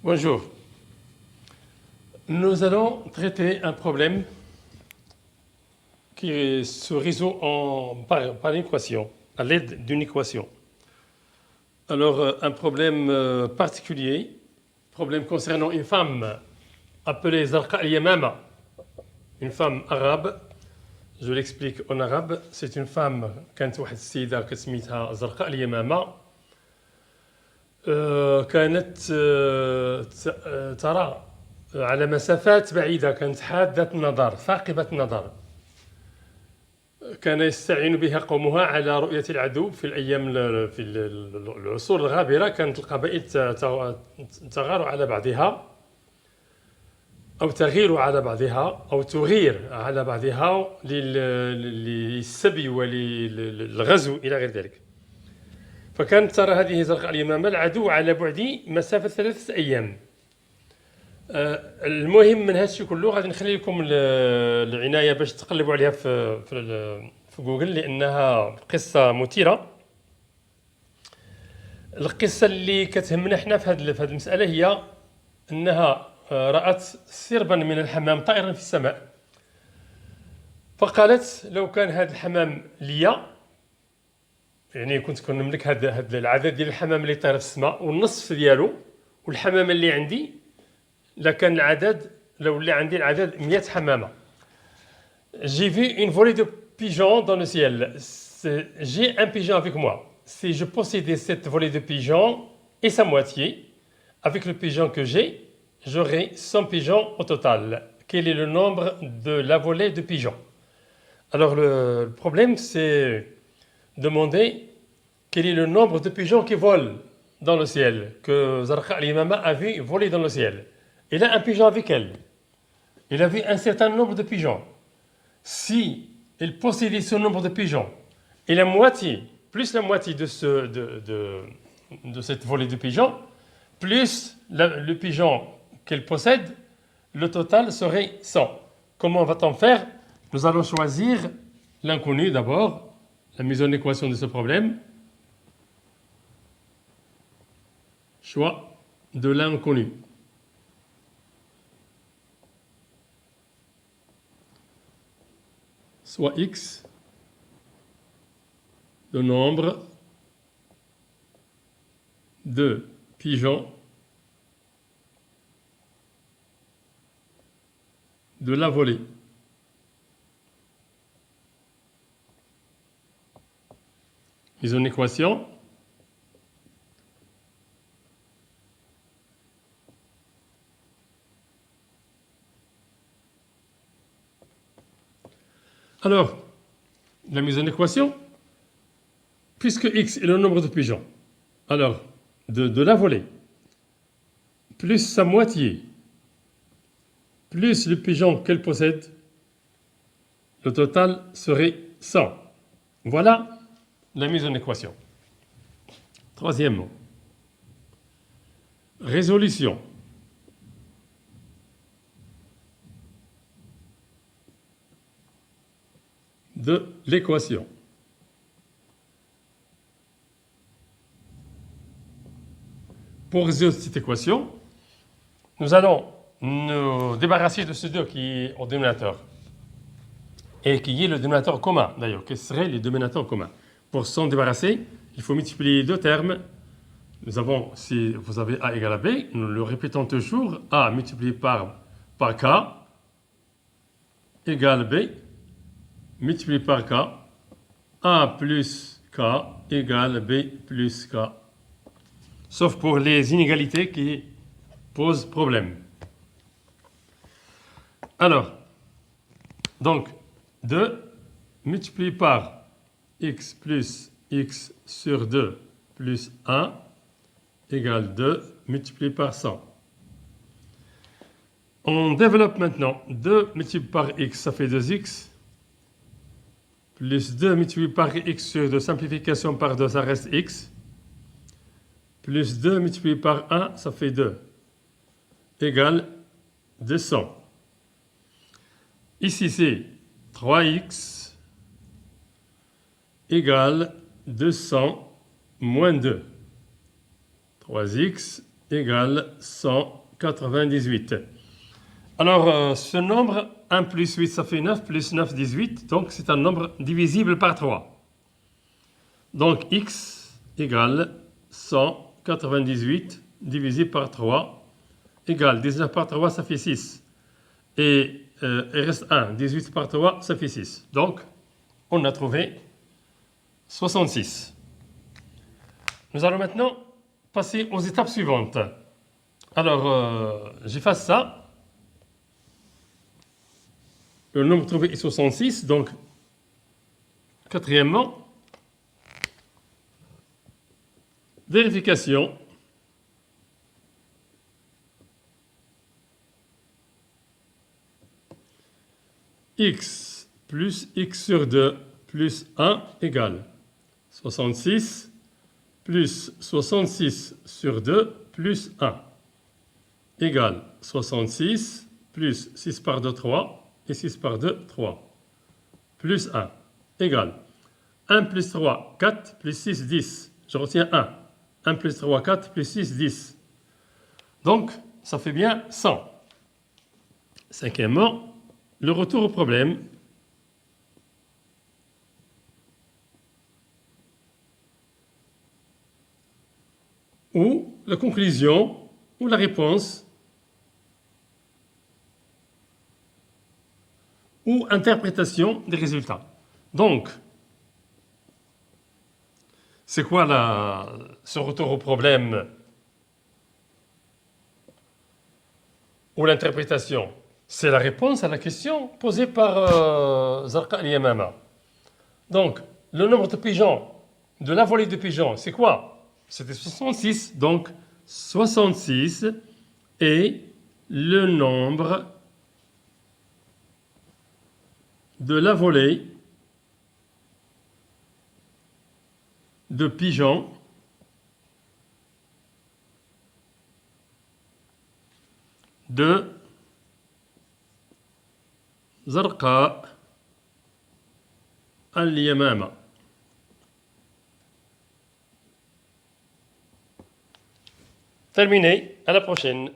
Bonjour. Nous allons traiter un problème qui se résout par une équation, à l'aide d'une équation. Alors, un problème particulier, problème concernant une femme appelée Zarqa al-Yamama, une femme arabe. Je l'explique en arabe. C'est une femme, كانت واحد السيدة كسميتها زرقاء اليمامة. كانت ترى على مسافات بعيدة، كانت حادة النظر ثاقبة النظر. كان يستعين بها قومها على رؤية العدو في الأيام في العصور الغابرة. كانت القبائل تغار على بعضها أو تغير على بعضها أو تغير على بعضها للسبي وللغزو إلى غير ذلك. فكانت ترى هذه زرقاء اليمامة العدو على بعد مسافة 3 أيام. المهم من هذا الشيء كله غادي نخلي لكم العناية باش تقلبوا عليها في جوجل، لأنها قصة مثيرة. القصة اللي كتهمنا احنا في هذه المسألة هي أنها رأت سربا من الحمام طائرا في السماء، فقالت لو كان هذا الحمام ليا، يعني كنت كنملك هذا العدد ديال الحمام اللي طاير في السماء والنصف ديالو، والحمام اللي عندي لكان العدد لو اللي عندي العدد 100 حمامة. J'ai vu une volée de pigeons dans le ciel. J'ai un pigeon avec moi. Si je possédais cette volée de pigeons et sa moitié, avec le pigeon que j'ai, j'aurais 100 pigeons au total. Quel est le nombre de la volée de pigeons? Alors le problème, c'est demander quel est le nombre de pigeons qui volent dans le ciel, que Zarqa al-Yamama a vu voler dans le ciel. Il a un pigeon avec elle. Il a vu un certain nombre de pigeons. Si il possédait ce nombre de pigeons et la moitié, plus la moitié de cette volée de pigeons, plus le pigeon qu'elle possède, le total serait 100. Comment va-t-on faire? Nous allons choisir l'inconnu d'abord, la mise en équation de ce problème. Choix de l'inconnu. Soit x, le nombre de pigeons de la volée. Mise en équation. Alors, la mise en équation, puisque x est le nombre de pigeons, alors de la volée, plus sa moitié, plus le pigeon qu'elle possède, le total serait 100. Voilà la mise en équation. Troisièmement, résolution. De l'équation. Pour résoudre cette équation, nous allons nous débarrasser de ce 2 qui est au dénominateur et qui est le dénominateur commun. D'ailleurs, quels seraient les dénominateurs communs? Pour s'en débarrasser, il faut multiplier 2 termes. Nous avons, si vous avez A égale à B, nous le répétons toujours, A multiplié par K égale B multiplié par K, A plus K égale B plus K. Sauf pour les inégalités qui posent problème. Alors, donc, 2 multiplié par x plus x sur 2 plus 1 égale 2 multiplié par 100. On développe maintenant 2 multiplié par x, ça fait 2x. Plus 2 multiplié par x sur 2, simplification par 2, ça reste x. Plus 2 multiplié par 1, ça fait 2. Égale 200. Ici, c'est 3x égale 200 moins 2. 3x égale 198. Alors, ce nombre, 1 plus 8, ça fait 9, plus 9, 18. Donc, c'est un nombre divisible par 3. Donc, x égale 198 divisé par 3 égale 19 par 3, ça fait 6. Et il reste 1. 18 par 3, ça fait 6. Donc, on a trouvé 66. Nous allons maintenant passer aux étapes suivantes. Alors, j'efface ça. Le nombre trouvé est 66. Donc, quatrièmement, vérification. X plus x sur 2 plus 1 égale 66 plus 66 sur 2 plus 1 égale 66 plus 6 par 2, 3 et 6 par 2, 3 plus 1 égale 1 plus 3, 4 plus 6, 10. Je retiens 1. 1 plus 3, 4 plus 6, 10. Donc, ça fait bien 100. Cinquièmement, le retour au problème. Ou la conclusion, ou la réponse, ou interprétation des résultats. Donc, c'est quoi ce retour au problème ou l'interprétation? C'est la réponse à la question posée par Zarqa al-Yamama. Donc, le nombre de pigeons de la volée de pigeons, c'est quoi? C'était 66. Donc, 66 est le nombre de la volée de pigeons de Zarqa al-Yamama. Terminé, à la prochaine.